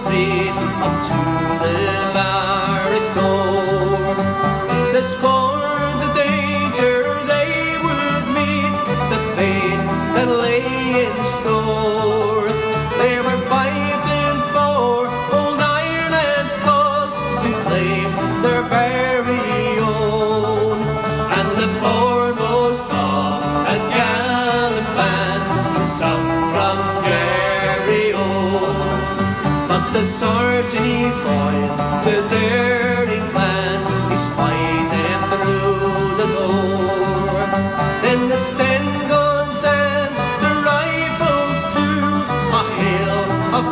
straight up to the barrack door. They scorned the danger they would meet, the fate that lay in store. They were fighting for old Ireland's cause, to claim their very own. And the foremost of a gallant band sung from Garryo. But the sergeant he foiled the daring clan, he spied them through the door. Then the Sten guns and the rifles too, a hail of